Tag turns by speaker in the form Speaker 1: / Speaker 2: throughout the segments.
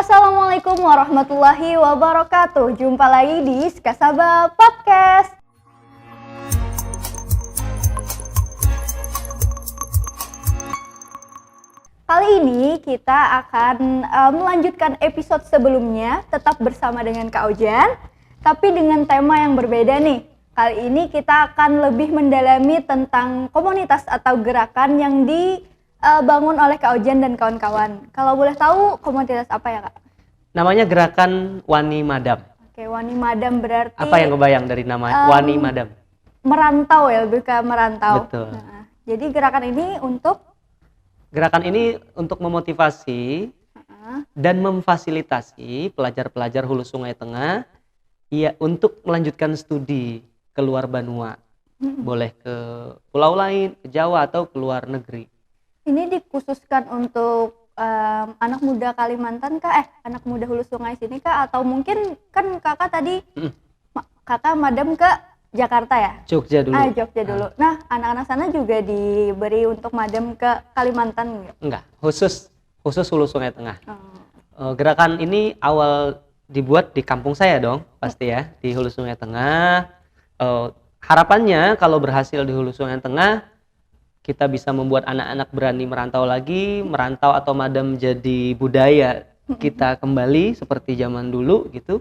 Speaker 1: Assalamualaikum warahmatullahi wabarakatuh. Jumpa lagi di Skasaba Podcast. Kali ini kita akan melanjutkan episode sebelumnya, tetap bersama dengan Kak Ojan, tapi dengan tema yang berbeda nih. Kali ini kita akan lebih mendalami tentang komunitas atau gerakan yang dibangun oleh Kak Ojan dan kawan-kawan. Kalau boleh tahu komunitas apa ya Kak?
Speaker 2: Namanya Gerakan Wani Madam.
Speaker 1: Oke, Wani Madam berarti
Speaker 2: Apa yang kebayang dari nama Wani Madam?
Speaker 1: Merantau ya, lebih ke merantau.
Speaker 2: Betul.
Speaker 1: Nah, jadi gerakan ini
Speaker 2: untuk memotivasi dan memfasilitasi pelajar-pelajar Hulu Sungai Tengah untuk melanjutkan studi ke luar Banua. Boleh ke pulau lain, ke Jawa atau ke luar negeri.
Speaker 1: Ini dikhususkan untuk anak muda Kalimantan kah? Anak muda Hulu Sungai sini kah? Atau mungkin kan kakak tadi kakak madam ke Jakarta ya?
Speaker 2: Jogja dulu.
Speaker 1: Jogja dulu. Nah, anak-anak sana juga diberi untuk madam ke Kalimantan gitu?
Speaker 2: Enggak, khusus Hulu Sungai Tengah. Gerakan ini awal dibuat di kampung saya dong, pasti ya, di Hulu Sungai Tengah. Harapannya kalau berhasil di Hulu Sungai Tengah, kita bisa membuat anak-anak berani merantau atau madam jadi budaya kita kembali seperti zaman dulu gitu.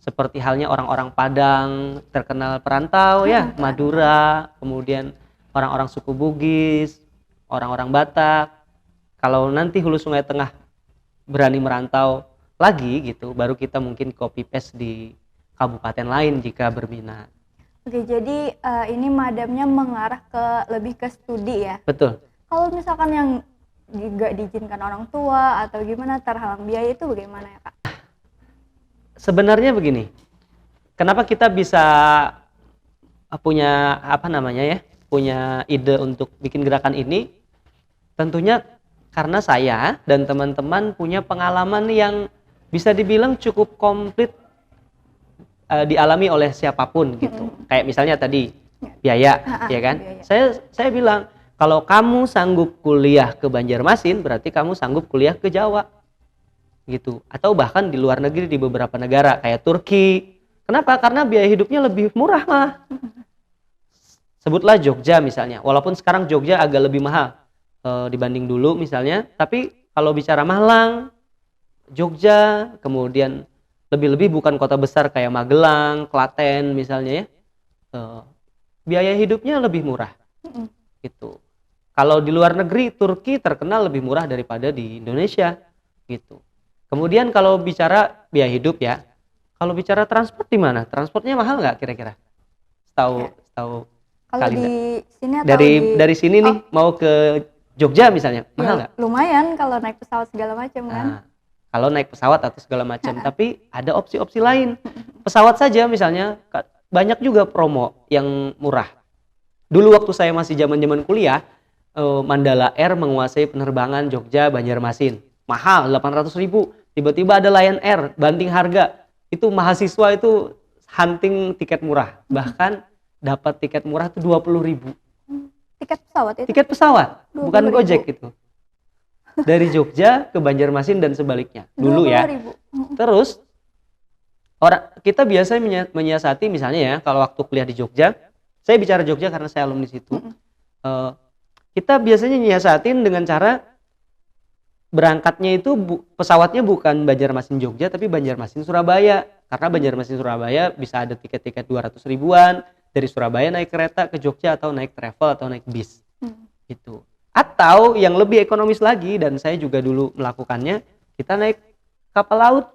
Speaker 2: Seperti halnya orang-orang Padang terkenal perantau ya, Madura, kemudian orang-orang suku Bugis, orang-orang Batak. Kalau nanti Hulu Sungai Tengah berani merantau lagi gitu, baru kita mungkin copy paste di kabupaten lain jika berminat.
Speaker 1: Oke, jadi ini madamnya mengarah lebih ke studi ya?
Speaker 2: Betul.
Speaker 1: Kalau misalkan yang nggak diizinkan orang tua atau gimana, terhalang biaya, itu bagaimana ya Kak?
Speaker 2: Sebenarnya begini, kenapa kita bisa punya punya ide untuk bikin gerakan ini? Tentunya karena saya dan teman-teman punya pengalaman yang bisa dibilang cukup komplit dialami oleh siapapun gitu. Kayak misalnya tadi biaya, ya kan? Biaya. Saya bilang kalau kamu sanggup kuliah ke Banjarmasin, berarti kamu sanggup kuliah ke Jawa. Gitu, atau bahkan di luar negeri di beberapa negara kayak Turki. Kenapa? Karena biaya hidupnya lebih murah malah. Sebutlah Jogja misalnya, walaupun sekarang Jogja agak lebih mahal dibanding dulu misalnya, tapi kalau bicara Malang, Jogja, kemudian lebih-lebih bukan kota besar kayak Magelang, Klaten misalnya ya, biaya hidupnya lebih murah. Gitu. Kalau di luar negeri, Turki terkenal lebih murah daripada di Indonesia gitu. Kemudian kalau bicara biaya hidup ya, kalau bicara transport di mana? Transportnya mahal nggak kira-kira? Tahu
Speaker 1: kalau di sini atau
Speaker 2: dari sini nih mau ke Jogja misalnya, mahal nggak?
Speaker 1: Lumayan kalau naik pesawat segala macam kan.
Speaker 2: Kalau naik pesawat atau segala macam, tapi ada opsi-opsi lain. Pesawat saja misalnya, banyak juga promo yang murah. Dulu waktu saya masih zaman kuliah, Mandala Air menguasai penerbangan Jogja Banjarmasin. Mahal, 800.000. Tiba-tiba ada Lion Air, banting harga. Itu mahasiswa itu hunting tiket murah. Bahkan dapat tiket murah itu 20.000.
Speaker 1: Tiket pesawat itu?
Speaker 2: Tiket pesawat, bukan Gojek itu. Dari Jogja ke Banjarmasin dan sebaliknya. Dulu ya. Terus kita biasa menyiasati misalnya ya, kalau waktu kuliah di Jogja, saya bicara Jogja karena saya alumni situ. Kita biasanya nyiasatin dengan cara berangkatnya itu pesawatnya bukan Banjarmasin Jogja tapi Banjarmasin Surabaya. Karena Banjarmasin Surabaya bisa ada tiket-tiket 200 ribuan, dari Surabaya naik kereta ke Jogja atau naik travel atau naik bis. Gitu. Atau yang lebih ekonomis lagi, dan saya juga dulu melakukannya, kita naik kapal laut.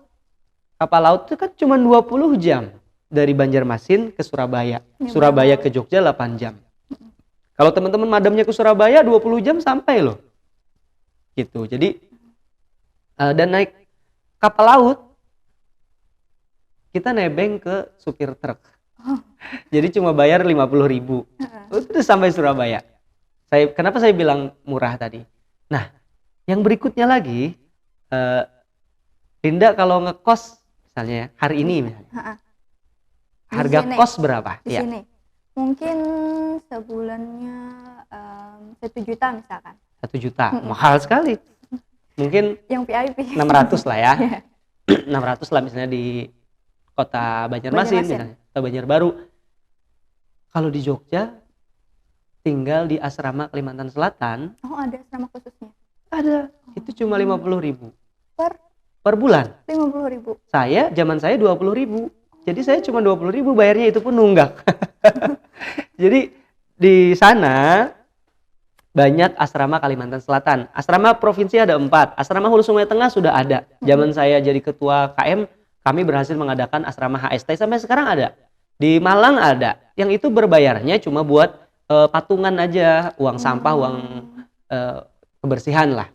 Speaker 2: Kapal laut itu kan cuma 20 jam dari Banjarmasin ke Surabaya. Surabaya ke Jogja 8 jam. Kalau teman-teman madamnya ke Surabaya 20 jam sampai loh. Gitu. Jadi dan naik kapal laut kita nebeng ke supir truk. Jadi cuma bayar 50.000. Itu sampai Surabaya. Kenapa saya bilang murah tadi? Nah, yang berikutnya lagi, Linda kalau ngekos misalnya ya, hari ini misalnya, harga kos berapa?
Speaker 1: Di sini mungkin sebulannya 1 juta misalkan.
Speaker 2: 1 juta, mahal sekali. Mungkin
Speaker 1: yang VIP
Speaker 2: 600 lah ya. 600 lah misalnya di kota Banjarmasin misalnya, atau Banjarbaru. Kalau di Jogja tinggal di asrama Kalimantan Selatan.
Speaker 1: Oh, ada asrama khususnya?
Speaker 2: Ada. Itu cuma 50.000
Speaker 1: per
Speaker 2: bulan.
Speaker 1: 50.000.
Speaker 2: Zaman saya 20.000. Jadi saya cuma 20.000 bayarnya, itu pun nunggak. Jadi di sana banyak asrama Kalimantan Selatan. Asrama provinsi ada 4. Asrama Hulu Sungai Tengah sudah ada. Zaman saya jadi ketua KM, kami berhasil mengadakan asrama HST, sampai sekarang ada. Di Malang ada. Yang itu berbayarnya cuma buat patungan aja, uang sampah, uang kebersihan lah.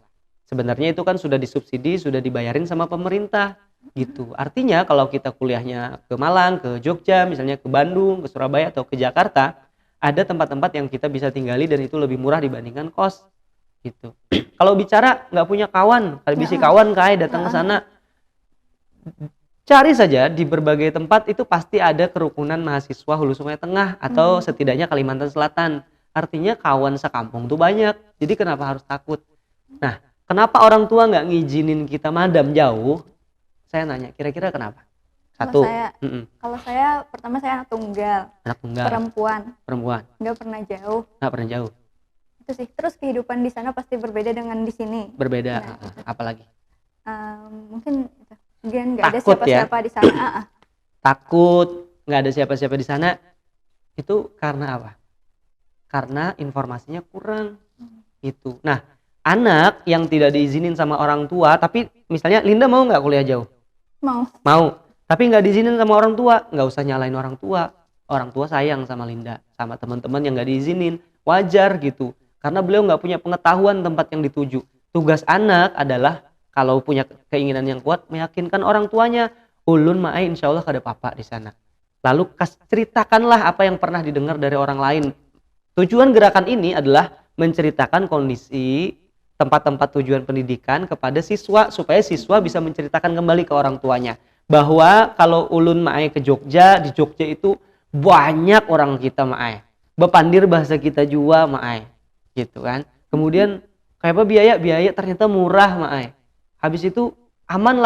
Speaker 2: Sebenarnya itu kan sudah disubsidi, sudah dibayarin sama pemerintah gitu. Artinya kalau kita kuliahnya ke Malang, ke Jogja, misalnya ke Bandung, ke Surabaya atau ke Jakarta, ada tempat-tempat yang kita bisa tinggali dan itu lebih murah dibandingkan kos gitu. Kalau bicara nggak punya kawan, kalau bisi kawan kayak datang ke sana, cari saja di berbagai tempat itu pasti ada kerukunan mahasiswa Hulu Sungai Tengah atau setidaknya Kalimantan Selatan. Artinya kawan sekampung tuh banyak. Jadi kenapa harus takut? Nah, kenapa orang tua nggak ngizinin kita madam jauh? Saya nanya, kira-kira kenapa? Satu.
Speaker 1: Kalau saya pertama saya anak tunggal. Perempuan. Nggak pernah jauh. Itu sih. Terus kehidupan di sana pasti berbeda dengan di sini.
Speaker 2: Berbeda. Nah, apalagi?
Speaker 1: Mungkin nggak ada siapa-siapa di sana.
Speaker 2: Takut nggak ada siapa-siapa di sana. Itu karena apa? Karena informasinya kurang. Itu. Nah, anak yang tidak diizinin sama orang tua, tapi misalnya Linda mau nggak kuliah jauh? Mau. Tapi nggak diizinin sama orang tua, nggak usah nyalain orang tua. Orang tua sayang sama Linda, sama teman-teman yang nggak diizinin, wajar gitu. Karena beliau nggak punya pengetahuan tempat yang dituju. Tugas anak adalah kalau punya keinginan yang kuat, meyakinkan orang tuanya, ulun ma'ai insya Allah ada papa di sana. Lalu ceritakanlah apa yang pernah didengar dari orang lain. Tujuan gerakan ini adalah menceritakan kondisi tempat-tempat tujuan pendidikan kepada siswa supaya siswa bisa menceritakan kembali ke orang tuanya bahwa kalau ulun ma'ai ke Jogja, di Jogja itu banyak orang kita ma'ai, bepandir bahasa kita jua ma'ai gitu kan. Kemudian kayak apa biaya ternyata murah ma'ai, habis itu aman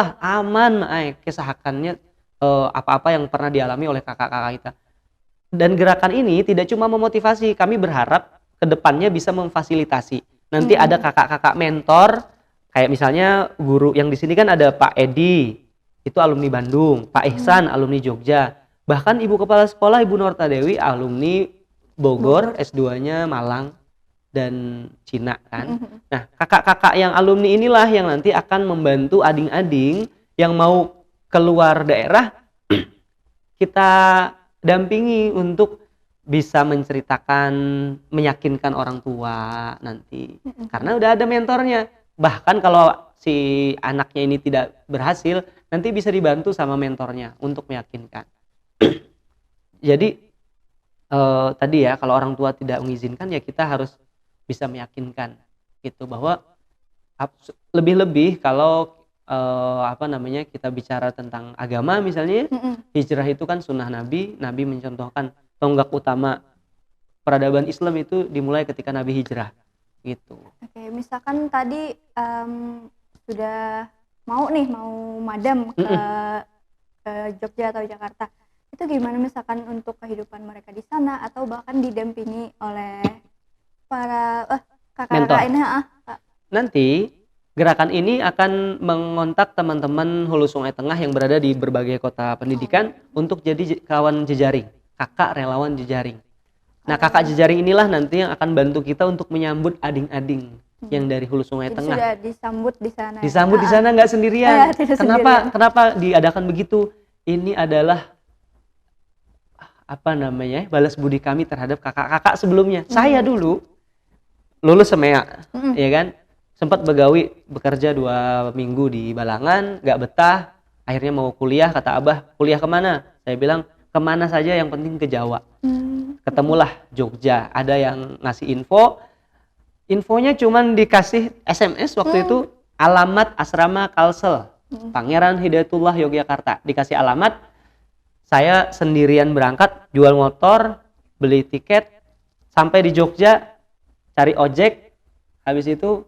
Speaker 2: ma'ai kesahakannya apa-apa yang pernah dialami oleh kakak-kakak kita. Dan gerakan ini tidak cuma memotivasi, kami berharap kedepannya bisa memfasilitasi. Nanti ada kakak-kakak mentor, kayak misalnya guru yang di sini kan ada Pak Edi, itu alumni Bandung, Pak Ihsan alumni Jogja, bahkan Ibu Kepala Sekolah Ibu Norta Dewi alumni Bogor, S2-nya Malang dan Cina kan. Nah, kakak-kakak yang alumni inilah yang nanti akan membantu ading-ading yang mau keluar daerah, kita dampingi untuk bisa menceritakan, meyakinkan orang tua nanti. Karena udah ada mentornya. Bahkan kalau si anaknya ini tidak berhasil, nanti bisa dibantu sama mentornya untuk meyakinkan. Jadi tadi ya, kalau orang tua tidak mengizinkan ya kita harus bisa meyakinkan gitu, bahwa lebih-lebih kalau kita bicara tentang agama misalnya, hijrah itu kan sunnah Nabi mencontohkan tonggak utama peradaban Islam itu dimulai ketika Nabi hijrah gitu.
Speaker 1: Oke, misalkan tadi sudah mau madam ke Jogja atau Jakarta, itu gimana misalkan untuk kehidupan mereka di sana atau bahkan didampingi oleh para kakak-kakak ini?
Speaker 2: Nanti gerakan ini akan mengontak teman-teman Hulu Sungai Tengah yang berada di berbagai kota pendidikan untuk jadi kawan jejaring, kakak relawan jejaring. Nah, kakak jejaring inilah nanti yang akan bantu kita untuk menyambut ading-ading yang dari Hulu Sungai
Speaker 1: Jadi
Speaker 2: Tengah.
Speaker 1: Sudah disambut di sana.
Speaker 2: Disambut di sana nggak sendirian. Kenapa diadakan begitu? Ini adalah balas budi kami terhadap kakak-kakak sebelumnya. Saya dulu lulus SEMEA, ya kan? Sempat bekerja 2 minggu di Balangan, nggak betah. Akhirnya mau kuliah, kata Abah, kuliah kemana? Saya bilang, kemana saja yang penting ke Jawa. Ketemulah Jogja, ada yang ngasih infonya cuman dikasih SMS waktu itu, alamat asrama Kalsel, Pangeran Hidayatullah Yogyakarta. Dikasih alamat, saya sendirian berangkat, jual motor, beli tiket, sampai di Jogja, cari ojek, habis itu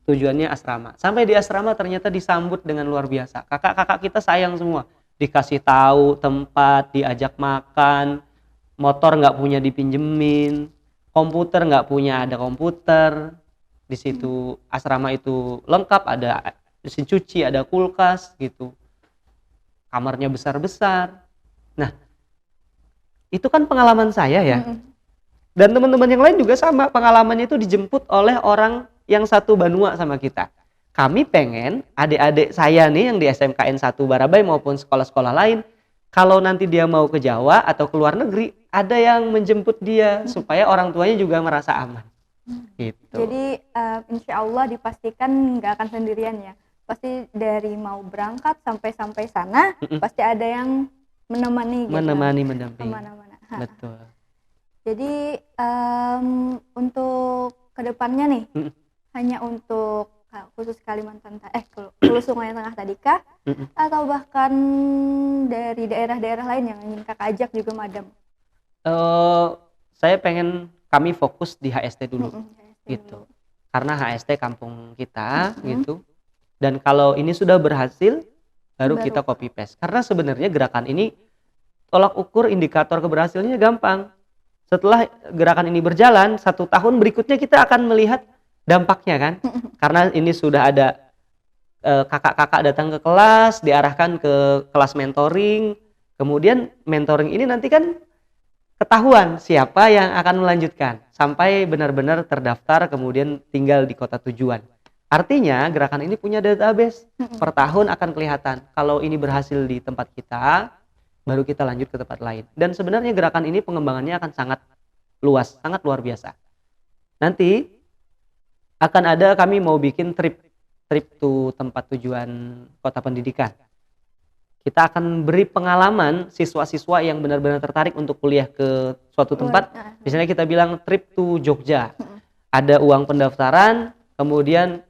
Speaker 2: tujuannya asrama. Sampai di asrama ternyata disambut dengan luar biasa. Kakak-kakak kita sayang semua. Dikasih tahu tempat, diajak makan, motor nggak punya dipinjemin, komputer nggak punya ada komputer. Di situ asrama itu lengkap, ada mesin cuci, ada kulkas gitu. Kamarnya besar-besar. Nah, itu kan pengalaman saya ya. Dan teman-teman yang lain juga sama, pengalamannya itu dijemput oleh orang yang satu Banua sama kita. Kami pengen adik-adik saya nih yang di SMKN 1 Barabai maupun sekolah-sekolah lain, kalau nanti dia mau ke Jawa atau ke luar negeri, ada yang menjemput dia supaya orang tuanya juga merasa aman. Gitu.
Speaker 1: Jadi insya Allah dipastikan nggak akan sendirian ya. Pasti dari mau berangkat sampai sana, pasti ada yang menemani gitu.
Speaker 2: Mendampingi.
Speaker 1: Kemana-mana.
Speaker 2: Betul.
Speaker 1: Jadi untuk kedepannya nih, hanya untuk khusus Kalimantan, khusus Sungai Tengah tadi kah? Atau bahkan dari daerah-daerah lain yang ingin kakak ajak juga Madam?
Speaker 2: Saya pengen kami fokus di HST dulu, gitu. Karena HST kampung kita, gitu. Dan kalau ini sudah berhasil, baru kita copy paste. Karena sebenarnya gerakan ini tolak ukur indikator keberhasilannya gampang. Setelah gerakan ini berjalan, 1 tahun berikutnya kita akan melihat dampaknya kan. Karena ini sudah ada kakak-kakak datang ke kelas, diarahkan ke kelas mentoring. Kemudian mentoring ini nanti kan ketahuan siapa yang akan melanjutkan. Sampai benar-benar terdaftar, kemudian tinggal di kota tujuan. Artinya gerakan ini punya database. Per tahun akan kelihatan. Kalau ini berhasil di tempat kita, baru kita lanjut ke tempat lain. Dan sebenarnya gerakan ini pengembangannya akan sangat luas, sangat luar biasa. Nanti akan ada, kami mau bikin trip to tempat tujuan kota pendidikan. Kita akan beri pengalaman siswa-siswa yang benar-benar tertarik untuk kuliah ke suatu tempat. Misalnya kita bilang trip to Jogja. Ada uang pendaftaran, kemudian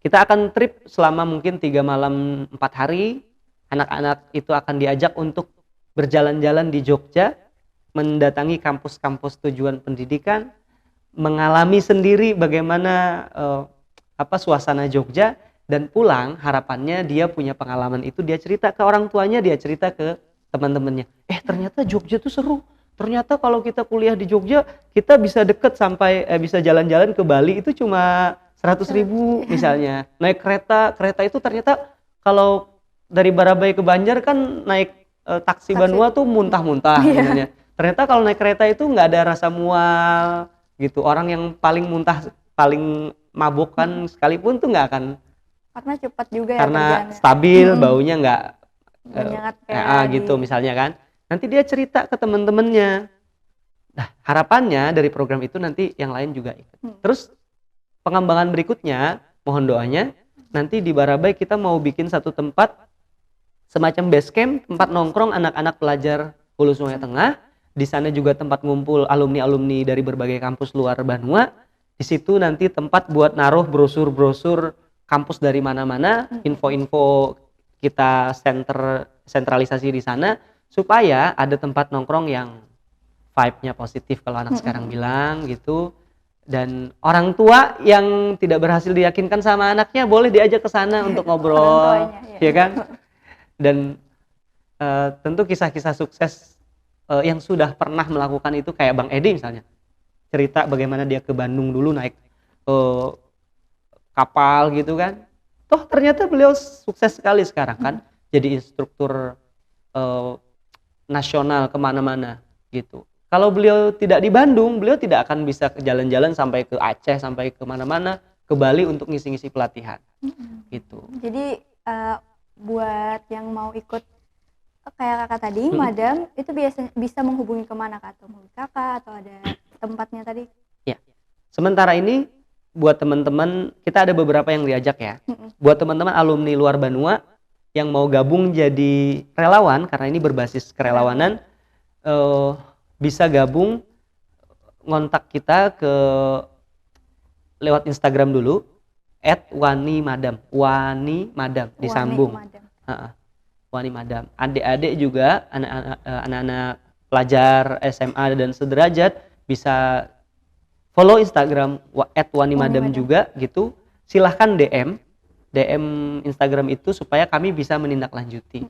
Speaker 2: kita akan trip selama mungkin 3 malam 4 hari. Anak-anak itu akan diajak untuk berjalan-jalan di Jogja, mendatangi kampus-kampus tujuan pendidikan, mengalami sendiri bagaimana suasana Jogja, dan pulang harapannya dia punya pengalaman itu, dia cerita ke orang tuanya, dia cerita ke teman-temannya. Ternyata Jogja tuh seru. Ternyata kalau kita kuliah di Jogja, kita bisa deket sampai bisa jalan-jalan ke Bali itu cuma 100.000 misalnya. Naik kereta itu ternyata kalau dari Barabai ke Banjar kan naik taksi Banua tuh muntah-muntah sebenarnya. Ternyata kalau naik kereta itu nggak ada rasa mual gitu. Orang yang paling muntah, paling mabuk kan sekalipun tuh nggak akan.
Speaker 1: Karena cepat juga ya.
Speaker 2: Karena stabil, baunya nggak gitu
Speaker 1: di...
Speaker 2: misalnya kan. Nanti dia cerita ke teman-temannya. Nah, harapannya dari program itu nanti yang lain juga ikut. Terus pengembangan berikutnya, mohon doanya, nanti di Barabai kita mau bikin satu tempat semacam base camp, tempat nongkrong anak-anak pelajar Hulu Sungai Tengah. Di sana juga tempat ngumpul alumni-alumni dari berbagai kampus luar Banua. Di situ nanti tempat buat naruh brosur-brosur kampus dari mana-mana, info-info kita sentralisasi di sana, supaya ada tempat nongkrong yang vibe-nya positif kalau anak sekarang bilang gitu. Dan orang tua yang tidak berhasil diyakinkan sama anaknya boleh diajak ke sana untuk ngobrol, ya kan? Dan tentu kisah-kisah sukses yang sudah pernah melakukan itu kayak Bang Edi misalnya, cerita bagaimana dia ke Bandung dulu naik kapal gitu kan, toh ternyata beliau sukses sekali sekarang kan, jadi instruktur nasional kemana-mana gitu. Kalau beliau tidak di Bandung, beliau tidak akan bisa jalan-jalan sampai ke Aceh, sampai ke mana-mana, ke Bali untuk ngisi-ngisi pelatihan gitu.
Speaker 1: Jadi buat yang mau ikut kayak kakak tadi, Madam, itu bisa menghubungi kemana kak? Atau menghubungi kakak atau ada tempatnya tadi?
Speaker 2: Ya, sementara ini buat teman-teman, kita ada beberapa yang diajak ya. Buat teman-teman alumni luar Banua yang mau gabung jadi relawan, karena ini berbasis kerelawanan, bisa gabung, ngontak kita lewat Instagram dulu, @wanimadam, wanimadam disambung. Wanimadam. Adik-adik juga, anak-anak pelajar SMA dan sederajat bisa follow Instagram @wanimadam
Speaker 1: Wanimadam.
Speaker 2: juga gitu. Silahkan DM Instagram itu supaya kami bisa menindaklanjuti.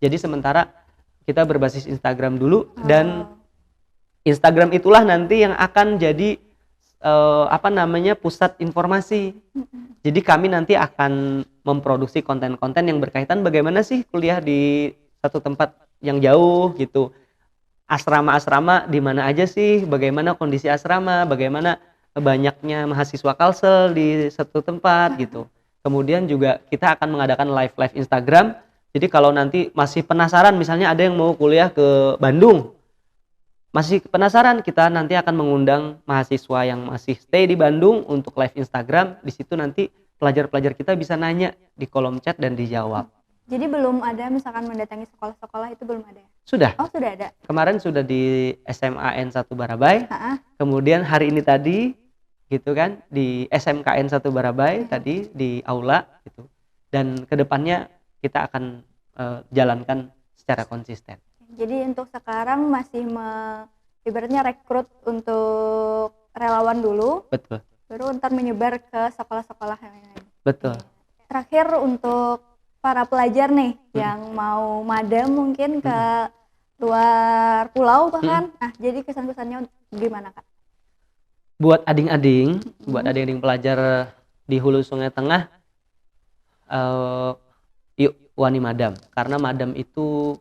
Speaker 2: Jadi sementara kita berbasis Instagram dulu dan Instagram itulah nanti yang akan jadi pusat informasi. Jadi kami nanti akan memproduksi konten-konten yang berkaitan bagaimana sih kuliah di satu tempat yang jauh gitu. Asrama-asrama di mana aja sih, bagaimana kondisi asrama, bagaimana banyaknya mahasiswa Kalsel di satu tempat gitu. Kemudian juga kita akan mengadakan live Instagram. Jadi kalau nanti masih penasaran, misalnya ada yang mau kuliah ke Bandung, masih penasaran, kita nanti akan mengundang mahasiswa yang masih stay di Bandung untuk live Instagram. Di situ nanti pelajar-pelajar kita bisa nanya di kolom chat dan dijawab.
Speaker 1: Jadi belum ada misalkan mendatangi sekolah-sekolah itu belum ada?
Speaker 2: Sudah.
Speaker 1: Oh sudah ada.
Speaker 2: Kemarin sudah di SMAN 1 Barabai. Kemudian hari ini tadi gitu kan di SMKN 1 Barabai tadi di aula gitu. Dan kedepannya kita akan jalankan secara konsisten. Jadi
Speaker 1: untuk sekarang masih ibaratnya rekrut untuk relawan dulu.
Speaker 2: Betul.
Speaker 1: Baru ntar menyebar ke sekolah-sekolah yang lain.
Speaker 2: Betul.
Speaker 1: Terakhir untuk para pelajar nih yang mau madam mungkin ke luar pulau bahkan. Nah, jadi kesan-kesannya gimana, Kak?
Speaker 2: Buat adik-adik pelajar di Hulu Sungai Tengah, yuk wani madam, karena madam itu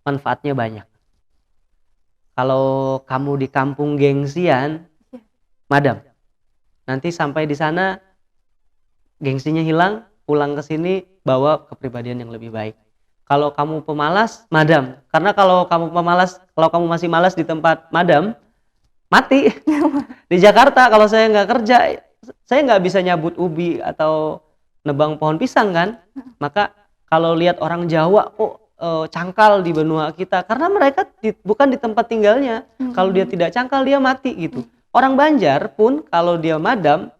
Speaker 2: manfaatnya banyak. Kalau kamu di kampung gengsian, madam, nanti sampai di sana gengsinya hilang, pulang ke sini bawa kepribadian yang lebih baik. Kalau kamu pemalas, madam. Karena kalau kamu masih malas di tempat madam, mati. Di Jakarta kalau saya nggak kerja, saya nggak bisa nyabut ubi atau nebang pohon pisang kan. Maka kalau lihat orang Jawa kok cangkal di benua kita, karena mereka bukan di tempat tinggalnya. Kalau dia tidak cangkal, dia mati gitu. Orang Banjar pun kalau dia madam,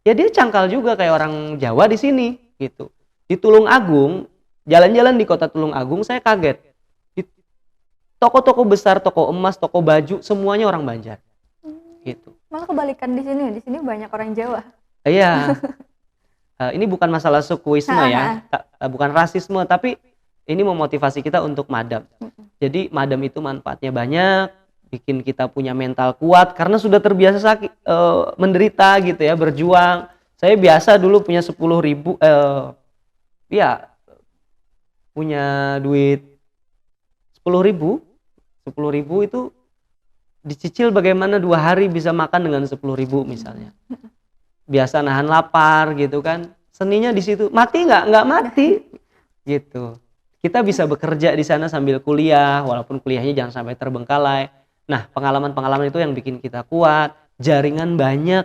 Speaker 2: ya dia cangkal juga kayak orang Jawa di sini gitu. Di Tulung Agung, jalan-jalan di kota Tulung Agung, saya kaget. Di toko-toko besar, toko emas, toko baju, semuanya orang Banjar. Gitu.
Speaker 1: Malah kebalikan di sini banyak orang Jawa.
Speaker 2: Iya. Ini bukan masalah sukuisme ya, bukan rasisme, tapi ini memotivasi kita untuk madam. Jadi madam itu manfaatnya banyak, bikin kita punya mental kuat karena sudah terbiasa sakit, menderita gitu ya, berjuang. Saya biasa dulu punya 10.000, punya duit 10.000 itu dicicil bagaimana 2 hari bisa makan dengan 10.000 misalnya. Biasa nahan lapar gitu kan. Seninya di situ. Mati nggak mati gitu. Kita bisa bekerja di sana sambil kuliah, walaupun kuliahnya jangan sampai terbengkalai. Nah, pengalaman-pengalaman itu yang bikin kita kuat. Jaringan banyak.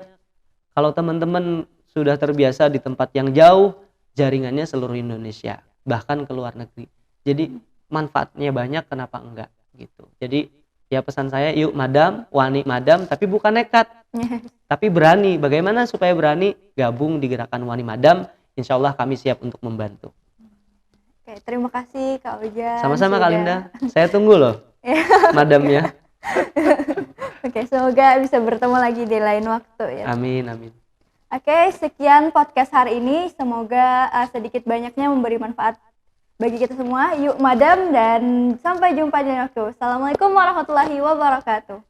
Speaker 2: Kalau teman-teman sudah terbiasa di tempat yang jauh, jaringannya seluruh Indonesia, bahkan ke luar negeri. Jadi manfaatnya banyak, kenapa enggak gitu. Jadi ya pesan saya, yuk madam, wani madam, tapi bukan nekat, tapi berani. Bagaimana supaya berani? Gabung di gerakan wani madam. Insya Allah kami siap untuk membantu.
Speaker 1: Oke, terima kasih Kak Ujan.
Speaker 2: Sama-sama Kak Linda. Saya tunggu loh madamnya.
Speaker 1: Oke, semoga bisa bertemu lagi di lain waktu ya.
Speaker 2: Amin.
Speaker 1: Oke, sekian podcast hari ini. Semoga sedikit banyaknya memberi manfaat bagi kita semua. Yuk madam, dan sampai jumpa di lain waktu. Assalamualaikum warahmatullahi wabarakatuh.